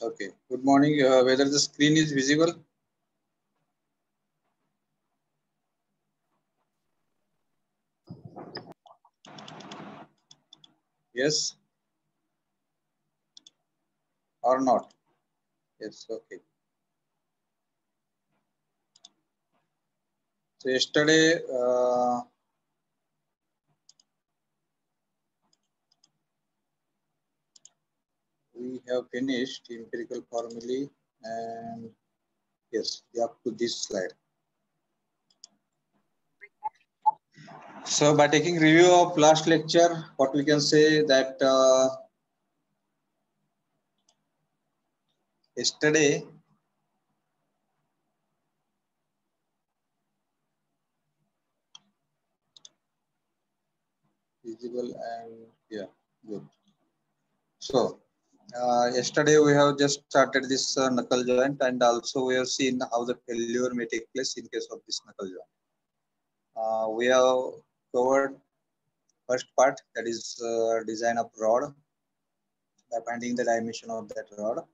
Okay. Good morning. Whether the screen is visible? Yes or not? Yes. Okay. So yesterday we have finished empirical formulae and yes, up to this slide. So by taking review of last lecture, what we can say that yesterday visible and yeah, good. So yesterday we have just started this knuckle joint, and also we have seen how the failure may take place in case of this knuckle joint. We have covered first part, that is design of rod by finding the dimension of that rod,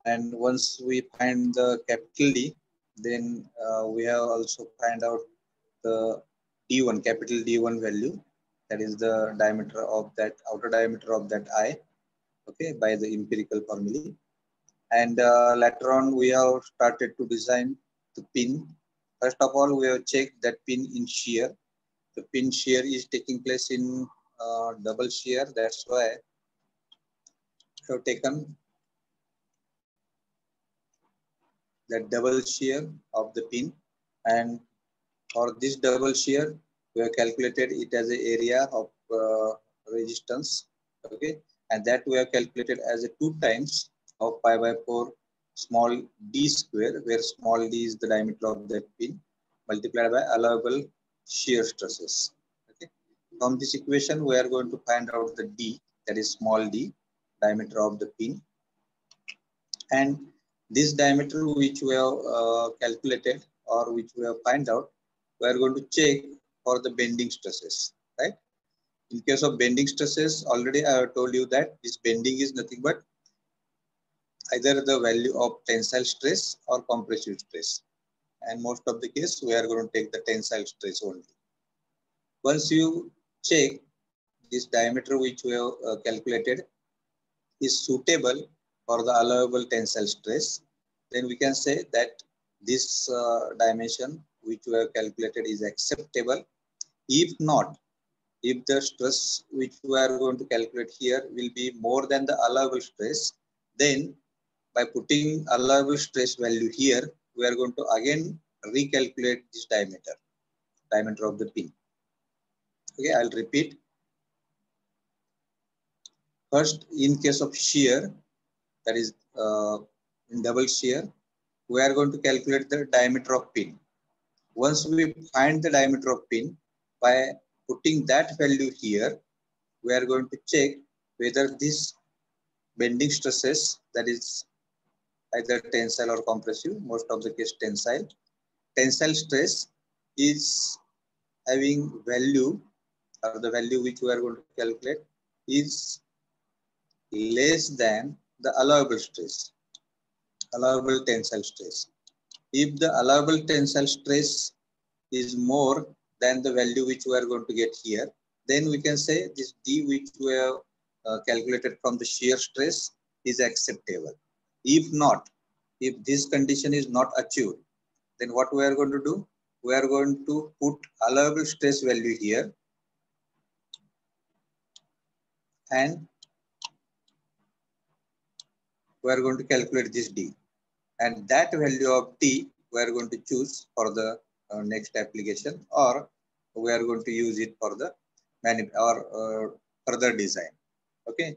and once we find the capital D, then we have also find out the D1, capital D1 value, that is the diameter of that outer diameter of that eye, okay, by the empirical formulae. And later on we have started to design the pin. First of all, we have checked that pin in shear. The pin shear is taking place in double shear. That's why we have taken that double shear of the pin, and for this double shear we have calculated it as an area of resistance, okay, and that we have calculated as a 2 times of pi by 4 small d square, where small d is the diameter of that pin multiplied by allowable shear stresses. Okay, from this equation we are going to find out the d, that is small d, diameter of the pin, and this diameter which we have calculated or which we have find out, we are going to check for the bending stresses, right? In case of bending stresses, already I have told you that this bending is nothing but either the value of tensile stress or compressive stress, and most of the case we are going to take the tensile stress only. Once you check this diameter which we have calculated is suitable for the allowable tensile stress, then we can say that this dimension which we have calculated is acceptable. If not, if the stress which we are going to calculate here will be more than the allowable stress, then by putting allowable stress value here, we are going to again recalculate this diameter of the pin. Okay, I'll repeat. First, in case of shear, that is in double shear, we are going to calculate the diameter of pin. Once we find the diameter of pin, by putting that value here, we are going to check whether this bending stresses, that is either tensile or compressive, most of the case tensile stress is having value, or the value which we are going to calculate is less than the allowable tensile stress. If the allowable tensile stress is more than the value which we are going to get here, then we can say this D which we have calculated from the shear stress is acceptable. If not, if this condition is not achieved, then what we are going to do? We are going to put allowable stress value here, and we are going to calculate this D. And that value of T we are going to choose for the next application, or we are going to use it for the further design. Okay.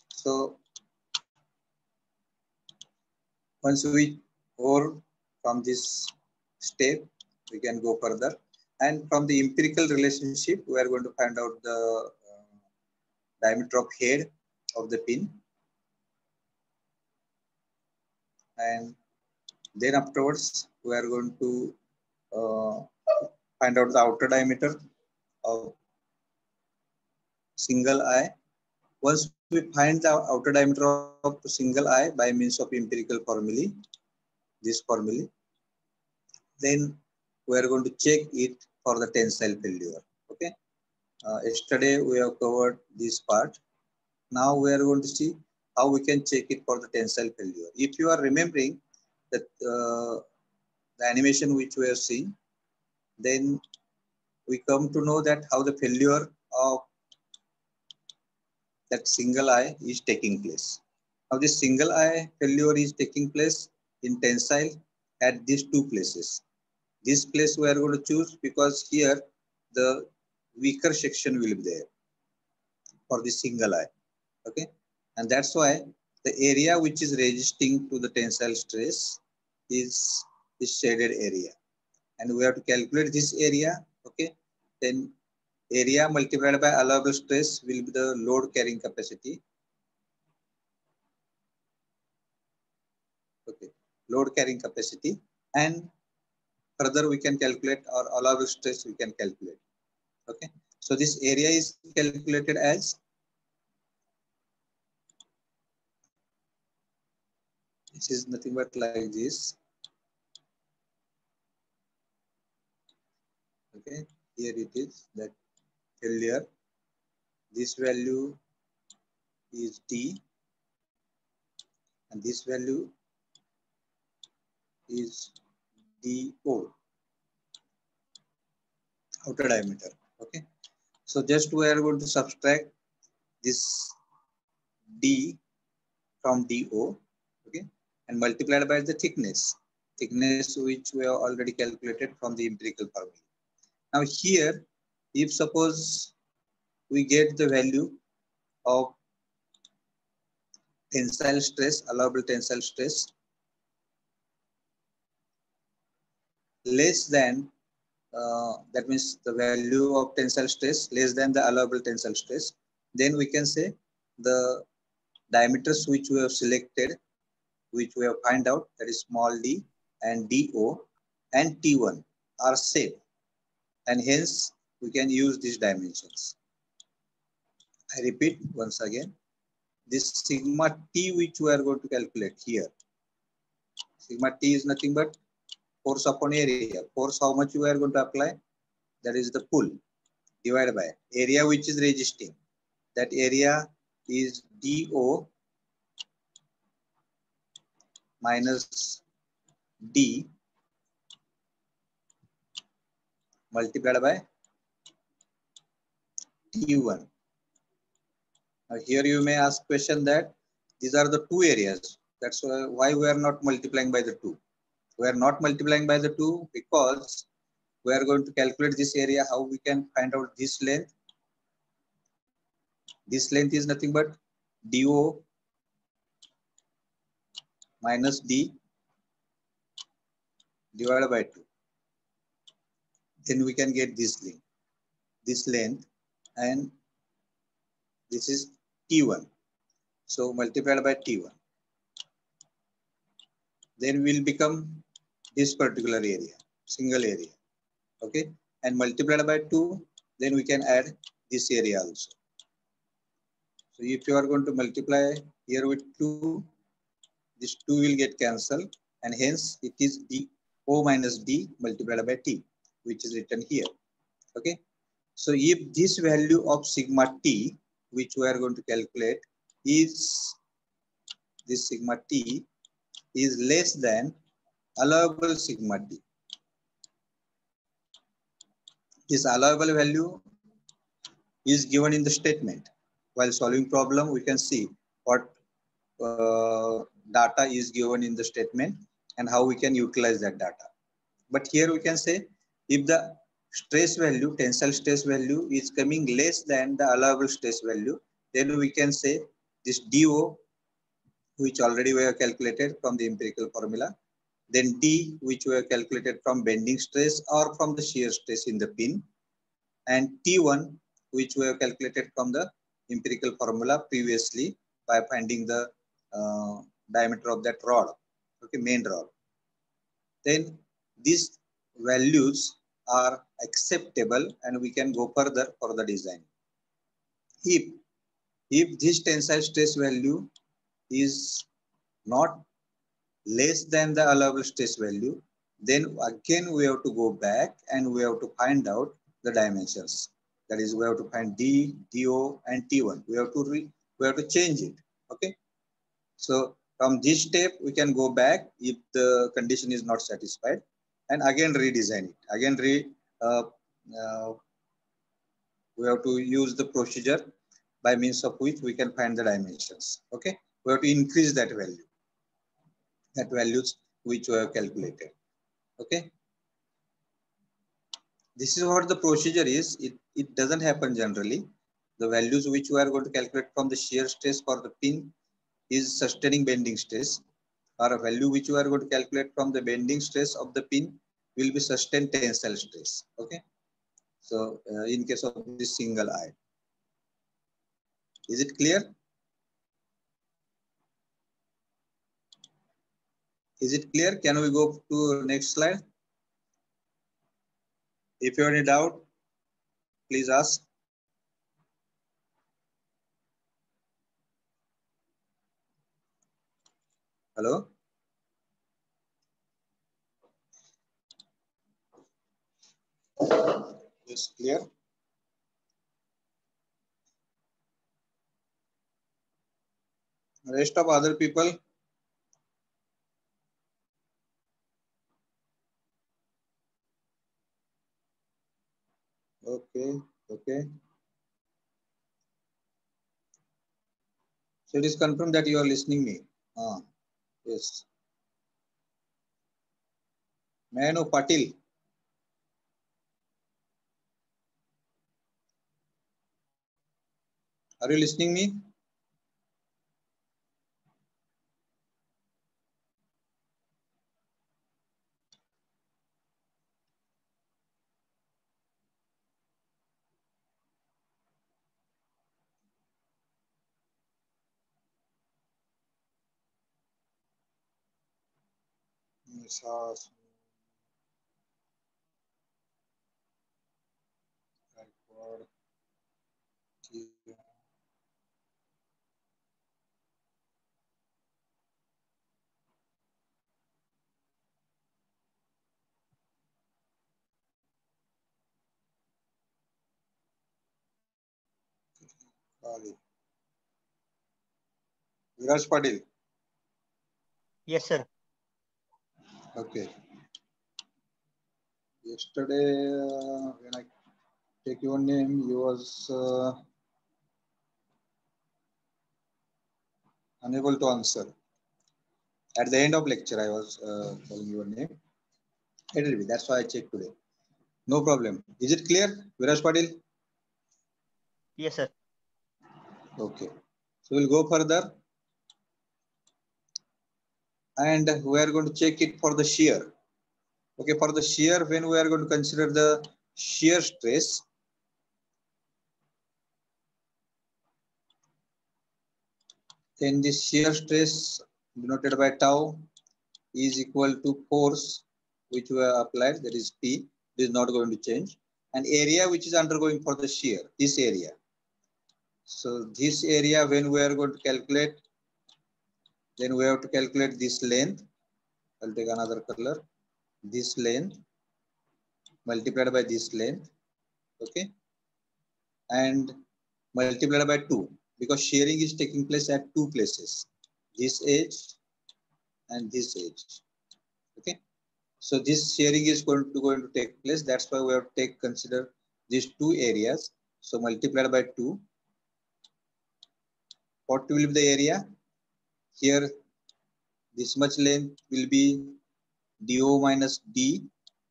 So once we go from this step, we can go further. And from the empirical relationship, we are going to find out the diameter of head of the pin. And then afterwards, we are going to find out the outer diameter of single eye, Once we find the outer diameter of single eye by means of empirical formulae, this formulae, then we are going to check it for the tensile failure. Okay. Yesterday we have covered this part. Now we are going to see how we can check it for the tensile failure. If you are remembering that the animation which we have seen, then we come to know that how the failure of that single eye is taking place. Now this single eye failure is taking place in tensile at these two places. This place we are going to choose because here the weaker section will be there for the single eye. Okay, and that's why the area which is resisting to the tensile stress is this shaded area, and we have to calculate this area. Okay, then area multiplied by allowable stress will be the load carrying capacity. Okay, load carrying capacity, and further we can calculate our allowable stress we can calculate. Okay, so this area is calculated as this is nothing but like this. Okay, here it is that failure. This value is D, and this value is DO, outer diameter. Okay, so just we are going to subtract this D from DO, okay, and multiplied by the thickness which we have already calculated from the empirical formula. Now here, if suppose we get the value of tensile stress, allowable tensile stress, less than that means the value of tensile stress less than the allowable tensile stress, then we can say the diameters which we have selected, which we have find out, that is small d and DO and T1 are same, and hence we can use these dimensions. I repeat once again, this sigma T which we are going to calculate here, sigma T is nothing but force upon area. Force how much we are going to apply, that is the pull, divided by area which is resisting. That area is DO minus D multiplied by T1. Now here you may ask question that these are the two areas. That's why we are not multiplying by the 2. We are not multiplying by the 2 because we are going to calculate this area. How we can find out this length? This length is nothing but DO minus D divided by 2. Then we can get this length, and this is T1. So multiplied by T1. Then will become this particular area, single area. Okay, and multiplied by 2, then we can add this area also. So if you are going to multiply here with 2, this 2 will get cancelled, and hence it is D O minus D multiplied by T, which is written here. Okay, so if this value of sigma T, which we are going to calculate, is this sigma T is less than allowable sigma T. This allowable value is given in the statement. While solving problem, we can see what data is given in the statement and how we can utilize that data. But here we can say if the stress value, tensile stress value is coming less than the allowable stress value, then we can say this DO, which already we have calculated from the empirical formula, then D, which we have calculated from bending stress or from the shear stress in the pin, and T1, which we have calculated from the empirical formula previously by finding the diameter of that rod, okay, main rod. Then these values are acceptable and we can go further for the design. If this tensile stress value is not less than the allowable stress value, then again we have to go back and we have to find out the dimensions. That is, we have to find D, DO, and T1. We have to change it. Okay. So from this step, we can go back if the condition is not satisfied, and again redesign it. Again, we have to use the procedure by means of which we can find the dimensions. Okay, we have to increase that value, that values which we have calculated. Okay, this is what the procedure is. It doesn't happen generally. The values which we are going to calculate from the shear stress for the pin is sustaining bending stress, or a value which we are going to calculate from the bending stress of the pin will be sustained tensile stress. Okay, so in case of this single eye, is it clear? Is it clear? Can we go to next slide? If you have any doubt, please ask. Hello? Yes, clear? Rest of other people? Okay, okay. So it is confirmed that you are listening me. Yes. May I know Patil? Are you listening me? Yes, Viraj Patil. Yes, sir. Okay. Yesterday, when I take your name, you was unable to answer. At the end of lecture, I was calling your name. Anyway, that's why I checked today. No problem. Is it clear, Viraj Patil? Yes, sir. Okay. So we'll go further. And we are going to check it for the shear. Okay, for the shear, when we are going to consider the shear stress, then this shear stress denoted by tau is equal to force which we have applied, that is P. It is not going to change. And area which is undergoing for the shear, this area. So this area, when we are going to calculate, then we have to calculate this length. I'll take another color. This length multiplied by this length, okay, and multiplied by 2, because shearing is taking place at two places, this edge and this edge. Okay, so this shearing is going to take place. That's why we have to consider these two areas. So multiplied by 2. What will be the area? Here, this much length will be DO minus D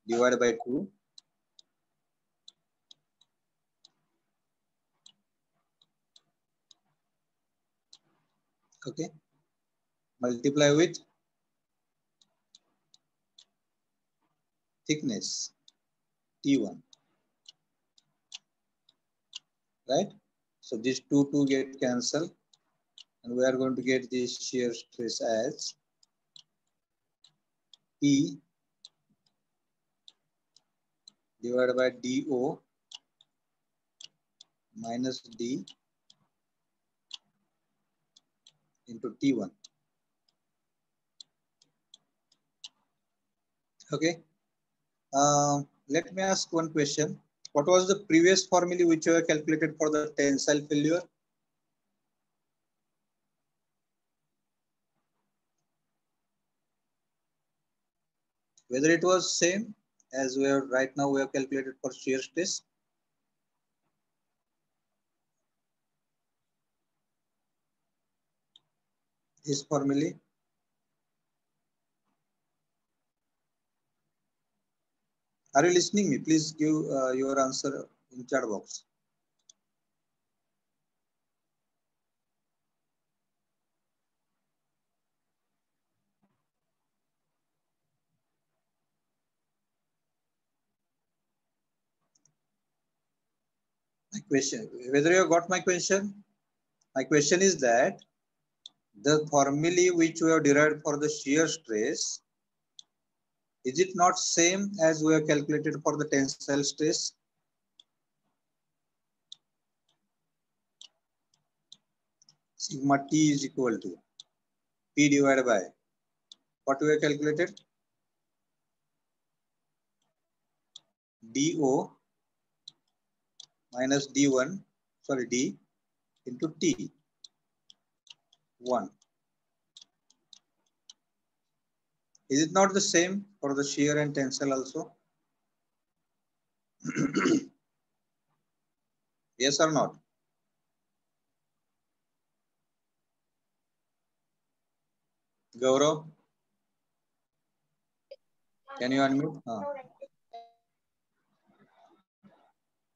divided by 2. Okay, multiply with thickness T1, right? So these two get cancelled, and we are going to get this shear stress as P divided by DO minus D into T1. Okay. Let me ask one question. What was the previous formula which you have calculated for the tensile failure? Whether it was same as we are right now we have calculated for shear stress. This formula. Are you listening me? Please give your answer in chat box. My question, whether you got my question? My question is that the formula which we have derived for the shear stress, is it not same as we have calculated for the tensile stress? Sigma T is equal to P divided by what we have calculated? DO minus D1, sorry, D into T1. Is it not the same for the shear and tensile also? Yes or not? Gaurav, can you unmute?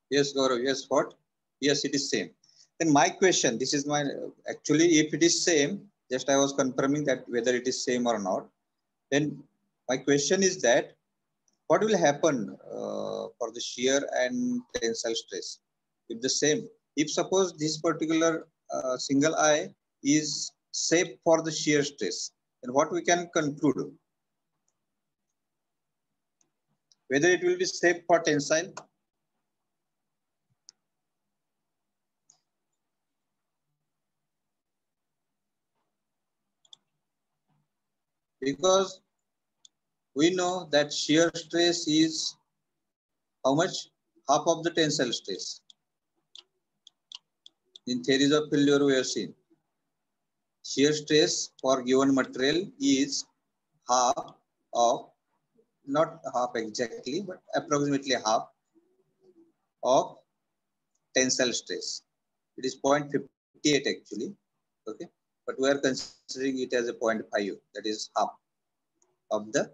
Yes, Gaurav, yes, what? Yes, it is same. Then my question, this is my, actually if it is same, just I was confirming that whether it is same or not. Then my question is that what will happen for the shear and tensile stress? If the same, if suppose this particular single eye is safe for the shear stress, then what we can conclude? Whether it will be safe for tensile? Because we know that shear stress is how much? Half of the tensile stress. In theories of failure, we have seen shear stress for given material is half of, not half exactly, but approximately half of tensile stress. It is 0.58 actually, okay? But we are considering it as a 0.5, that is half of the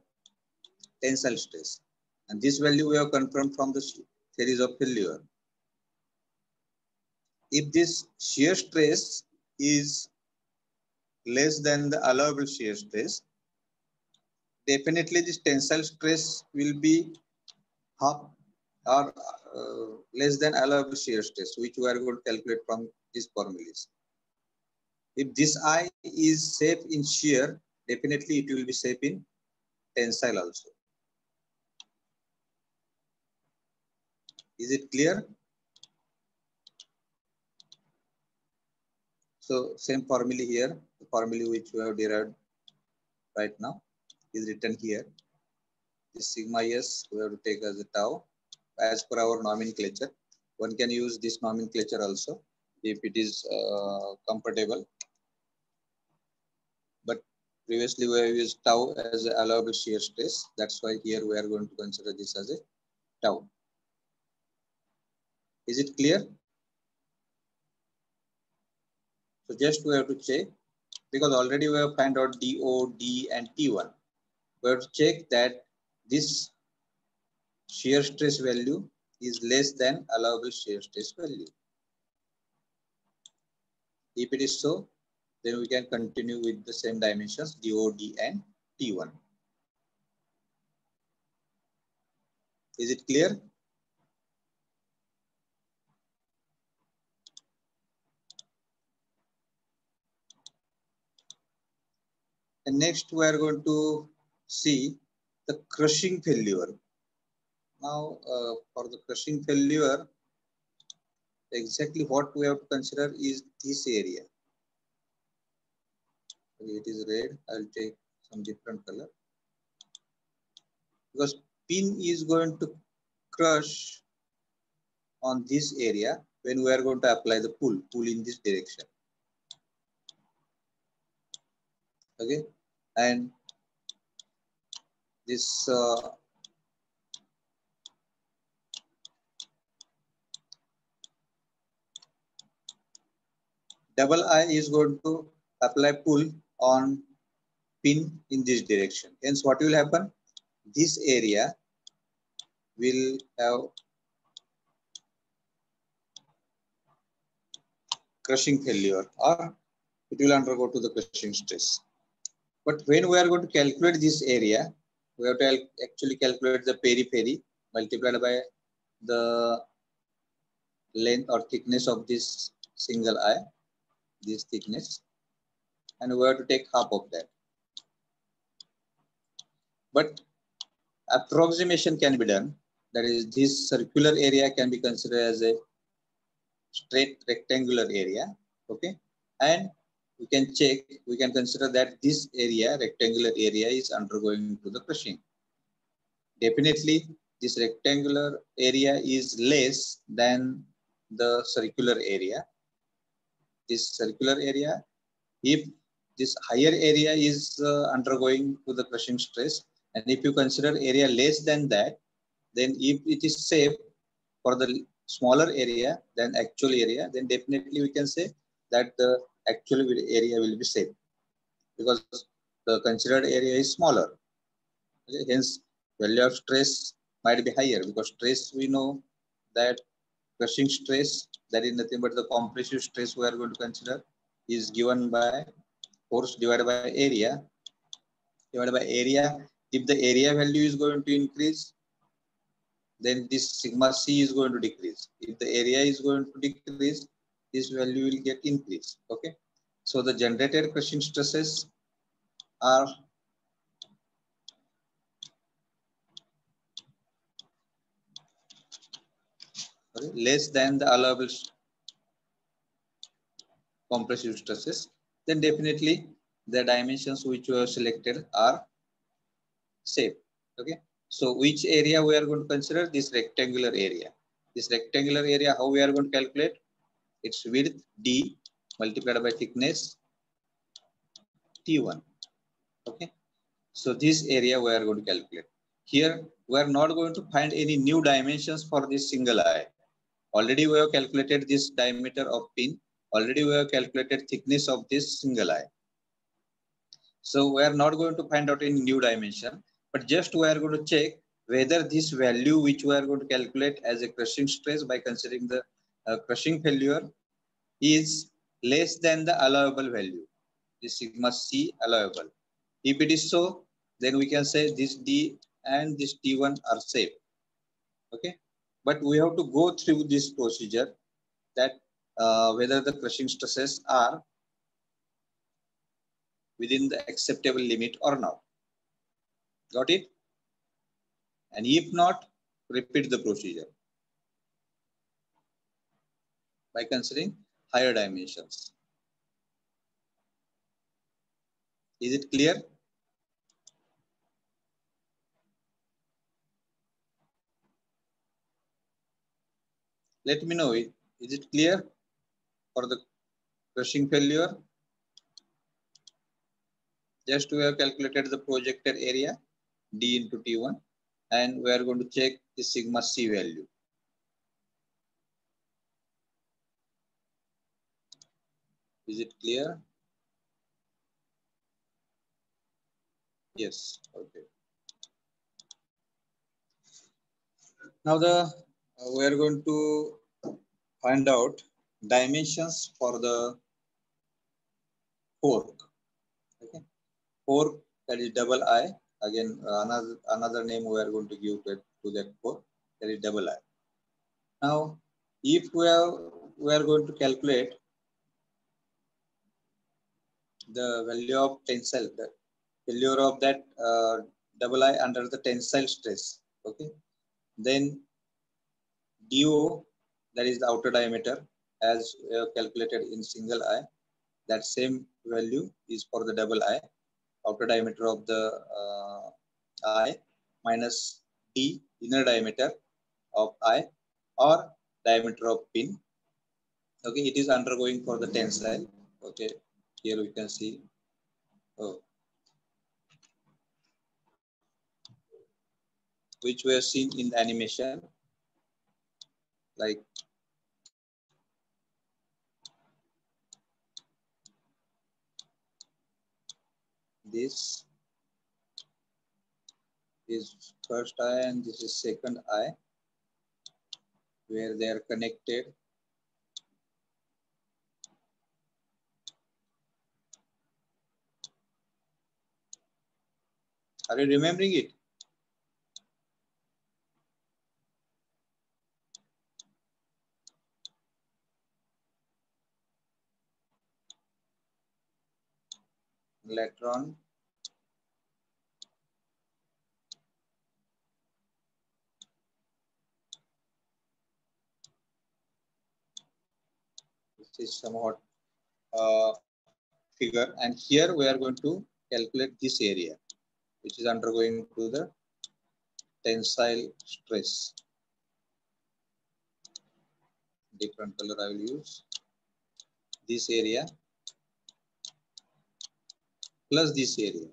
tensile stress. And this value we have confirmed from the theories of failure. If this shear stress is less than the allowable shear stress, definitely this tensile stress will be half or less than allowable shear stress, which we are going to calculate from these formulas. If this I is safe in shear, definitely it will be safe in tensile also. Is it clear? So same formula here, the formula which we have derived right now is written here. This sigma s we have to take as a tau as per our nomenclature. One can use this nomenclature also if it is comfortable. But previously we have used tau as an allowable shear stress. That's why here we are going to consider this as a tau. Is it clear? So just we have to check, because already we have found out DO, D and T1. We have to check that this shear stress value is less than allowable shear stress value. If it is so, then we can continue with the same dimensions DO, D and T1. Is it clear? And next we are going to see the crushing failure. Now for the crushing failure, exactly what we have to consider is this area. Okay, it is red. I'll take some different color because pin is going to crush on this area when we are going to apply the pull in this direction. Okay, and this double I is going to apply pull on pin in this direction. Hence, what will happen? This area will have crushing failure or it will undergo to the crushing stress. But when we are going to calculate this area, we have to actually calculate the periphery multiplied by the length or thickness of this single eye, this thickness, and we have to take half of that. But approximation can be done. That is, this circular area can be considered as a straight rectangular area. Okay, and we can check, we can consider that this area, rectangular area, is undergoing to the crushing. Definitely, this rectangular area is less than the circular area. This circular area, if this higher area is undergoing to the crushing stress, and if you consider area less than that, then if it is safe for the smaller area than actual area, then definitely we can say that the actual area will be safe because the considered area is smaller. Okay? Hence, value of stress might be higher because stress, we know that crushing stress, that is nothing but the compressive stress we are going to consider, is given by force divided by area. Divided by area, if the area value is going to increase, then this sigma c is going to decrease. If the area is going to decrease, this value will get increased. Okay, so the generated crushing stresses are less than the allowable compressive stresses, then definitely the dimensions which we have selected are safe. Okay, so which area we are going to consider? This rectangular area. This rectangular area, how we are going to calculate? Its width d multiplied by thickness t1. Okay, so this area we are going to calculate. Here we are not going to find any new dimensions for this single eye. Already we have calculated this diameter of pin. Already we have calculated thickness of this single eye. So we are not going to find out any new dimension, but just we are going to check whether this value which we are going to calculate as a crushing stress by considering the crushing failure is less than the allowable value, the sigma c allowable. If it is so, then we can say this D and this T1 are safe. Okay, but we have to go through this procedure that whether the crushing stresses are within the acceptable limit or not. Got it? And if not, repeat the procedure by considering higher dimensions. Is it clear? Let me know. Is it clear for the crushing failure? Just we have calculated the projected area D into T1 and we are going to check the sigma C value. Is it clear? Yes. Okay. Now we are going to find out dimensions for the fork. Okay. Fork, that is double I. Again, another name we are going to give to that fork, that is double I. Now, if we are going to calculate the value of tensile, the failure of that double I under the tensile stress. Okay, then DO, that is the outer diameter, as calculated in single eye, that same value is for the double eye, outer diameter of the eye minus d inner diameter of eye or diameter of pin. Okay, it is undergoing for the tensile. Okay, here we can see. Oh, which we have seen in the animation, like this is first eye and this is second eye, where they are connected. Are you remembering it? Electron, this is somewhat figure, and here we are going to calculate this area, which is undergoing to the tensile stress. Different color I will use. This area plus this area.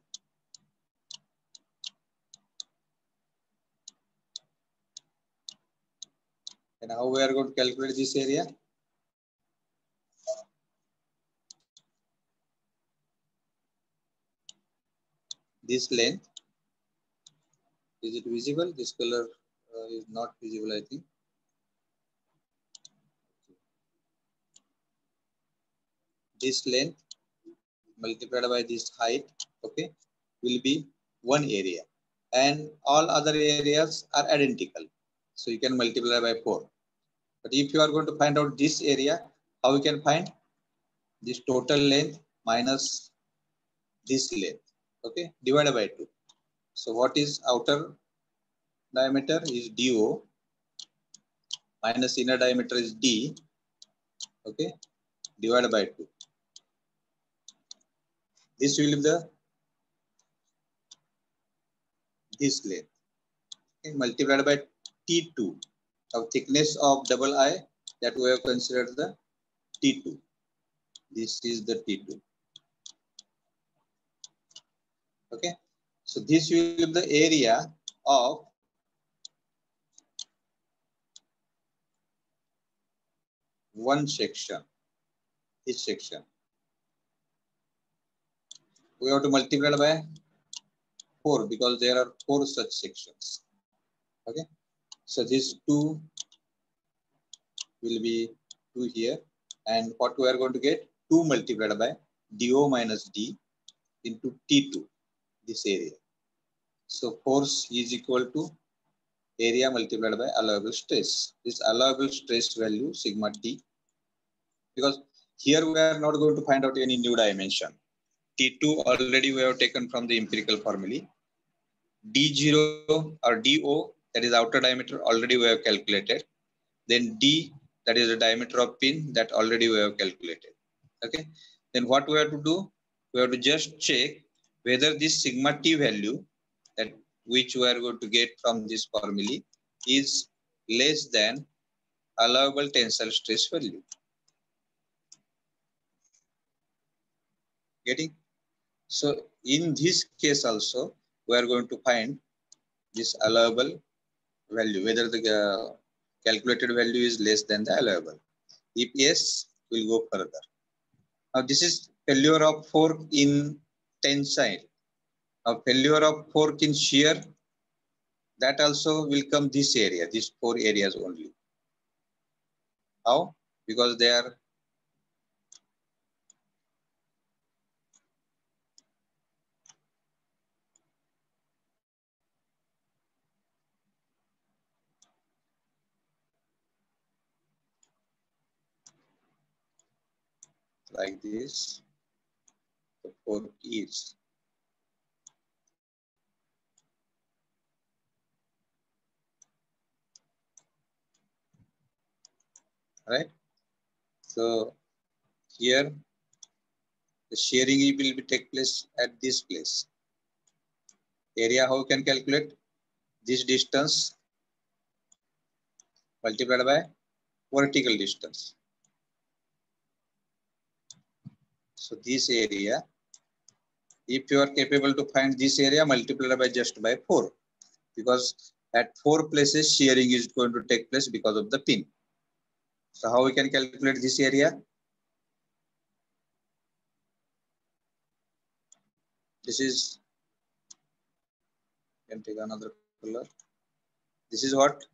And how we are going to calculate this area? This length, is it visible? This color is not visible, I think. This length multiplied by this height, okay, will be one area, and all other areas are identical. So you can multiply by 4. But if you are going to find out this area, how we can find? This total length minus this length, okay, divided by 2. So what is outer diameter is DO minus inner diameter is D, okay, divided by 2. This will be the this length, okay, multiplied by T2 of thickness of double eye, that we have considered the T2. This is the T2. Okay, so this will be the area of one section. This section we have to multiply by 4 because there are 4 such sections. Okay, so this 2 will be 2 here, and what we are going to get? 2 multiplied by DO minus D into T2, this area. So force is equal to area multiplied by allowable stress. This allowable stress value sigma T, because here we are not going to find out any new dimension. T2 already we have taken from the empirical formula. D0 or DO, that is outer diameter, already we have calculated. Then D, that is the diameter of pin, that already we have calculated. Okay. Then what we have to do? We have to just check whether this sigma T value, that which we are going to get from this formula, is less than allowable tensile stress value. Getting? So in this case also, we are going to find this allowable value, whether the calculated value is less than the allowable. If yes, we'll go further. Now this is failure of fork in tensile. Now failure of fork in shear, that also will come this area, these 4 areas only. How? Because they are like this. The fork is. Right? So here The shearing will be take place at this place. Area, how you can calculate? This distance multiplied by vertical distance. So this area, if you are capable to find this area, multiplied by just by 4, because at 4 places shearing is going to take place because of the pin. So how we can calculate this area? This is, can take another color. This is what?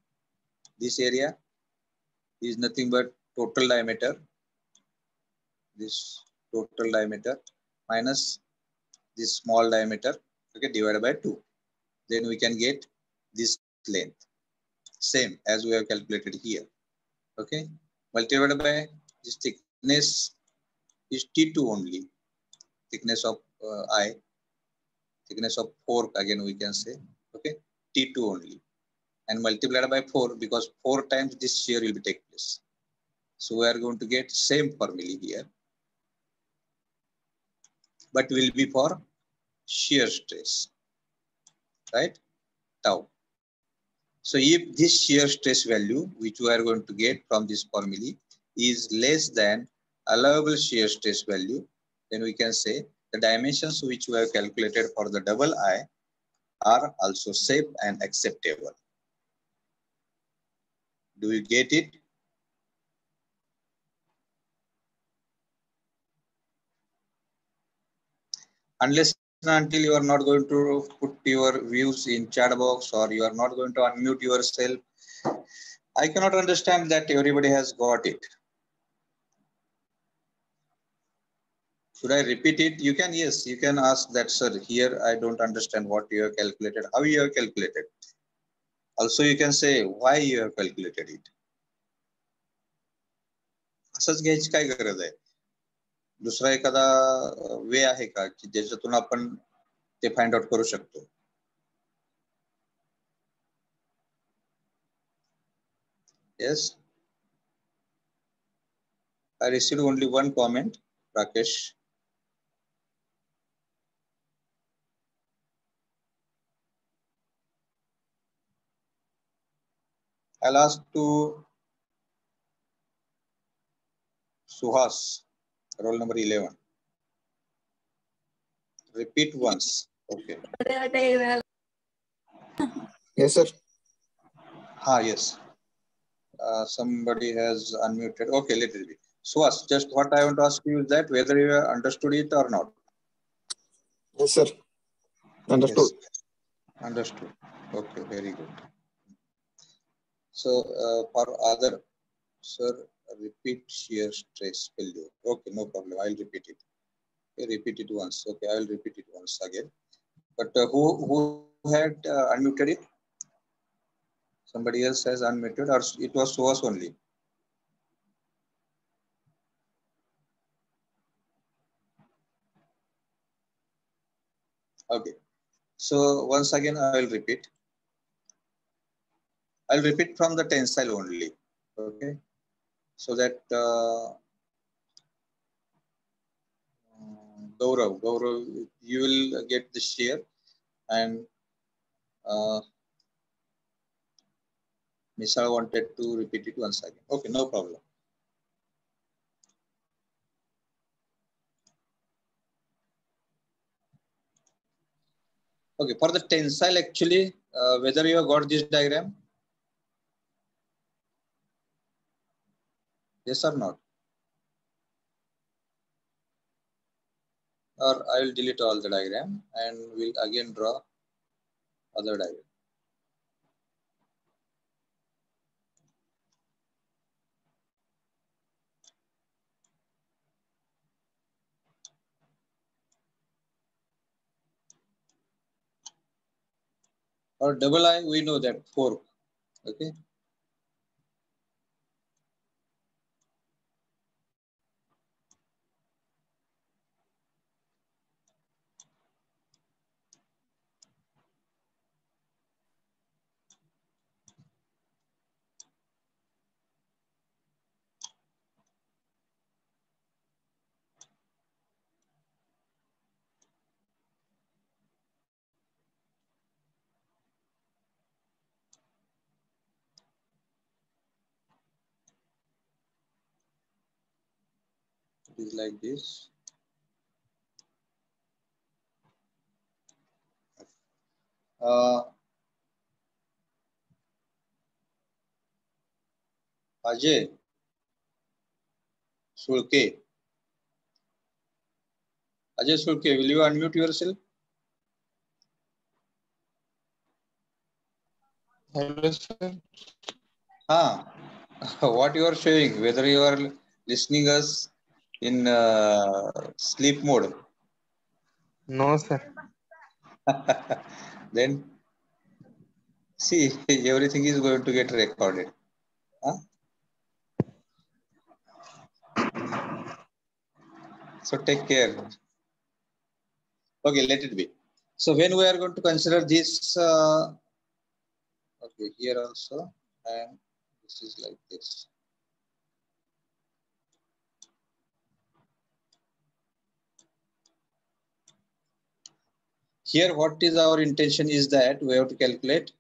This area is nothing but total diameter. This total diameter minus this small diameter, okay, divided by 2. Then we can get this length, same as we have calculated here. Okay, multiplied by this thickness is T2 only, thickness of I, thickness of fork again we can say, okay, T2 only, and multiplied by 4 because 4 times this shear will be take place. So we are going to get same formula here, but will be for shear stress, right? Tau. So if this shear stress value which we are going to get from this formula is less than allowable shear stress value, then we can say the dimensions which we have calculated for the double I are also safe and acceptable. Do you get it? Unless until you are not going to put your views in chat box or you are not going to unmute yourself, I cannot understand that everybody has got it. Should I repeat it? You can, yes, you can ask that, sir, here I don't understand what you have calculated, how you have calculated. Also, you can say why you have calculated it. असंच घ्यायची काय गरज आहे? दुसरा एखादा वे आहे का की ज्याच्यातून आपण ते फाइंड आउट करू शकतो? Yes. I received only one comment, Rakesh. I'll ask to Suhas, roll number 11. Repeat once. Okay. Yes, sir. Yes. Somebody has unmuted. Okay, let it be. Suhas, just what I want to ask you is that whether you have understood it or not. Yes, sir. Understood. Yes. Understood. Okay, very good. So for other, sir, repeat shear stress value. Okay, no problem. I'll repeat it. Okay, repeat it once. Okay, I'll repeat it once again. But who had unmuted it? Somebody else has unmuted, or it was Suhas only? Okay. So once again, I will repeat. I'll repeat from the tensile only. Okay. So that Gaurav, you will get the shear, and Misal wanted to repeat it once again. Okay, no problem. Okay, for the tensile, actually, whether you have got this diagram? Yes or not? Or I will delete all the diagram and we'll again draw other diagram. Or double I, we know that fork. Okay. It is like this. Ajay Sulke. Ajay Sulke, will you unmute yourself? Hello, sir. What you are showing, whether you are listening us in sleep mode. No, sir. Then see, everything is going to get recorded. Huh? So take care. Okay, let it be. So when we are going to consider this, okay, here also, and this is like this. Here, what is our intention is that we have to calculate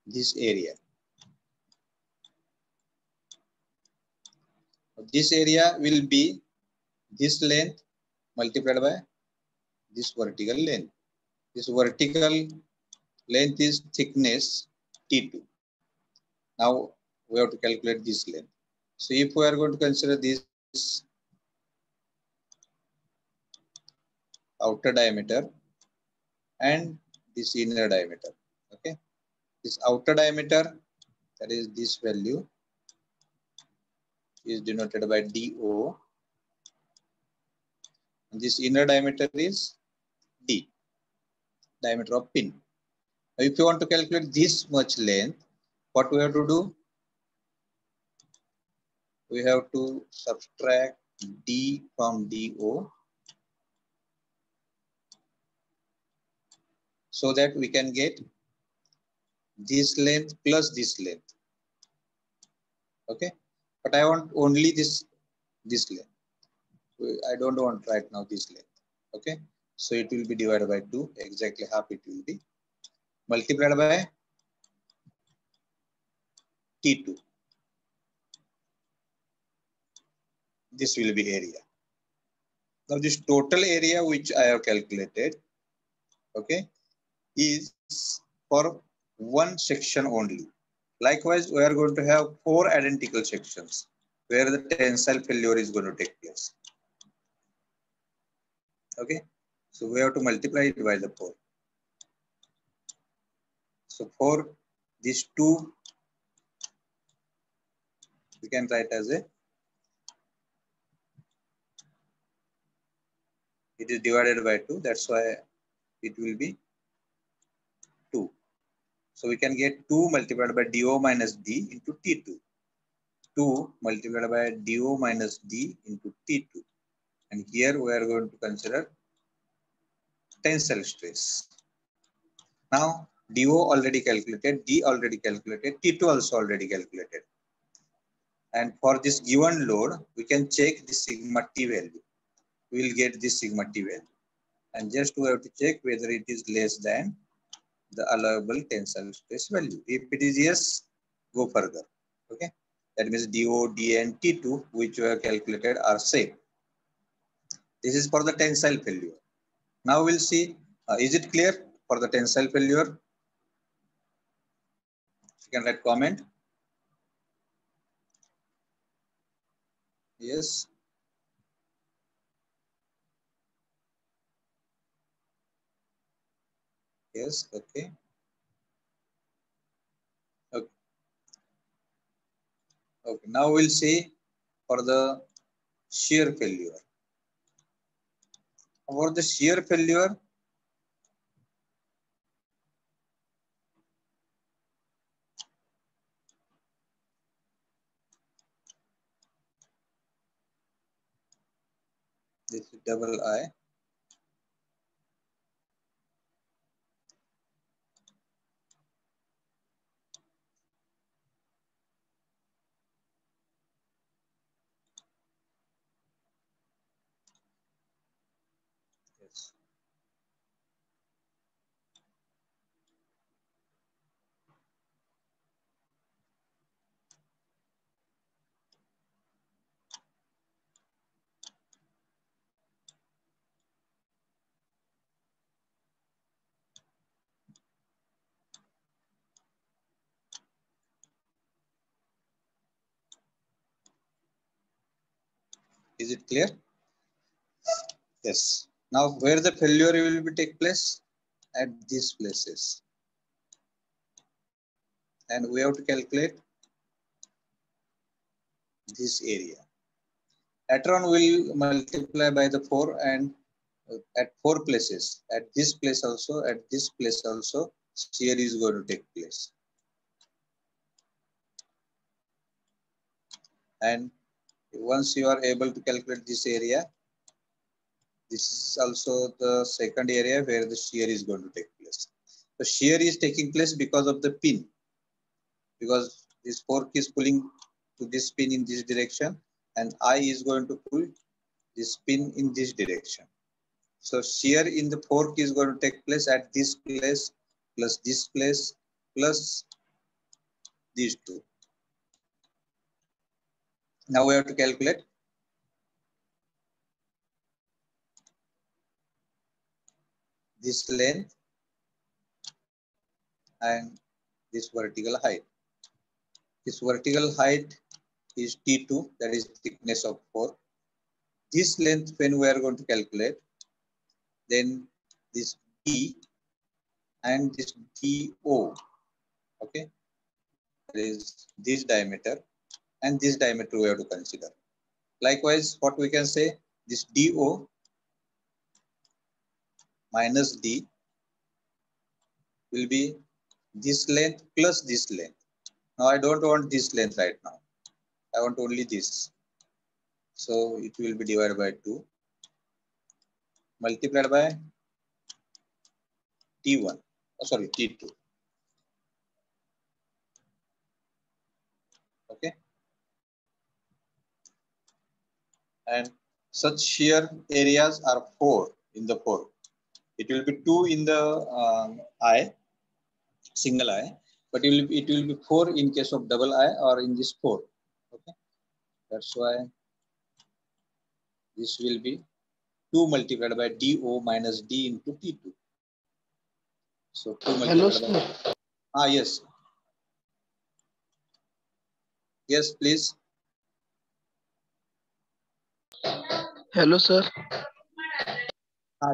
this area. This area will be this length multiplied by this vertical length. This vertical length is thickness T2. Now we have to calculate this length. So if we are going to consider this outer diameter and this inner diameter, okay, this outer diameter, that is this value, is denoted by DO, and this inner diameter is D, diameter of pin. Now if you want to calculate this much length, what we have to do? We have to subtract D from DO so that we can get this length plus this length. Okay, but I want only this length. I don't want right now this length. Okay, so it will be divided by 2, exactly half it will be, multiplied by T2. This will be area. Now this total area which I have calculated, okay, is for one section only. Likewise, we are going to have 4 identical sections where the tensile failure is going to take place. Okay, so we have to multiply it by the 4. So for these 2, we can write as a, it is divided by 2, that's why it will be 2. So we can get 2 multiplied by DO minus D into T2. 2 multiplied by DO minus D into T2. And here we are going to consider tensile stress. Now DO already calculated, D already calculated, T2 also already calculated. And for this given load, we can check the sigma T value. We will get this sigma T value. And just we have to check whether it is less than the allowable tensile stress value. If it is yes, go further. Okay, that means DO, D, and T2, which we have calculated, are same. This is for the tensile failure. Now we'll see, is it clear for the tensile failure? You can write comment. Yes. Yes, okay. Okay. Okay. Now we'll see for the shear failure. For the shear failure, this is double I. Yes. Is it clear? Yes. Now, where the failure will be take place? At these places. And we have to calculate this area. Later on, we'll multiply by the 4 and at 4 places. At this place also, at this place also, shear is going to take place. And once you are able to calculate this area, this is also the second area where the shear is going to take place. The shear is taking place because of the pin, because this fork is pulling to this pin in this direction, and I is going to pull this pin in this direction. So shear in the fork is going to take place at this place plus these two. Now we have to calculate this length and this vertical height. This vertical height is T2, that is thickness of fork. This length when we are going to calculate, then this D and this DO, okay, that is this diameter and this diameter we have to consider. Likewise, what we can say, this DO minus D will be this length plus this length. Now I don't want this length right now. I want only this. So it will be divided by 2 multiplied by T1. Oh, sorry, T2. Okay. And such shear areas are 4 in the fork. It will be 2 in the eye, single eye, but it will be 4 in case of double eye or in this 4. Okay. That's why this will be 2 multiplied by DO minus D into T2. So 2 multiplied by... yes. Yes, please. Hello, sir.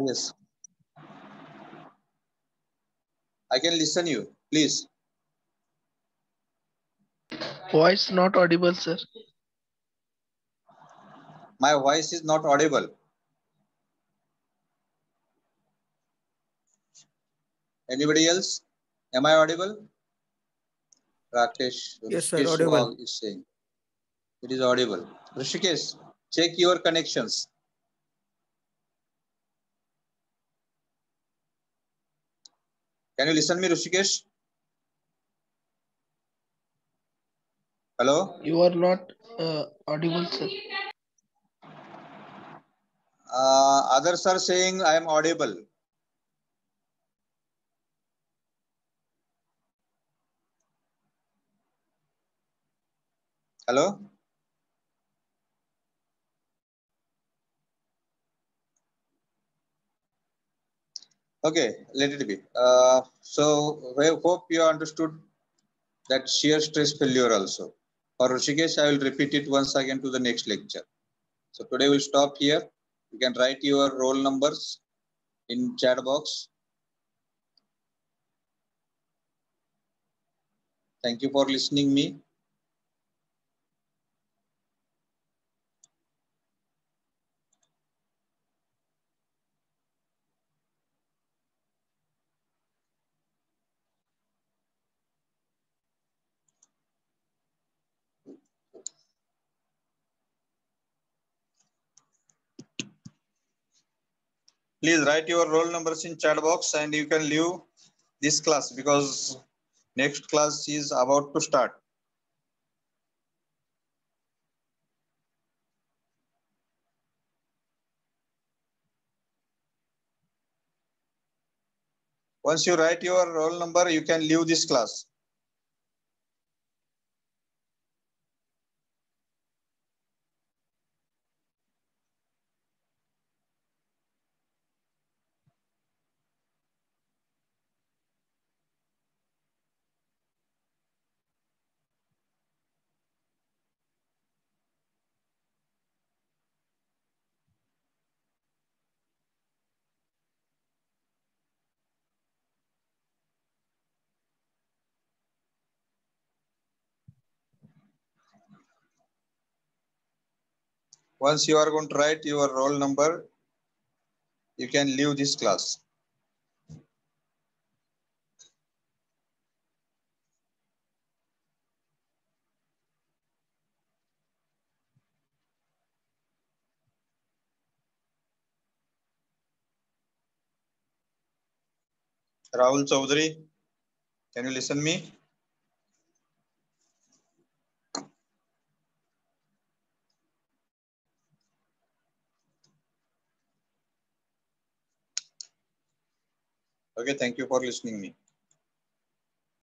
Yes. I can listen you, please. Voice not audible, sir. My voice is not audible. Anybody else? Am I audible? Rakesh, Yes, sir, Rishikesh audible. is saying it is audible. Rishikesh, check your connections. Can you listen me, Rishikesh? Hello? You are not audible, sir. Others are saying I am audible. Hello? Okay, let it be. So I hope you understood that shear stress failure also. For Rishikesh, I will repeat it once again to the next lecture. So today we'll stop here. You can write your roll numbers in chat box. Thank you for listening me. Please write your roll numbers in chat box and you can leave this class because next class is about to start. Once you write your roll number, you can leave this class. Once you are going to write your roll number, you can leave this class. Rahul Chaudhary, can you listen me? Okay, thank you for listening me.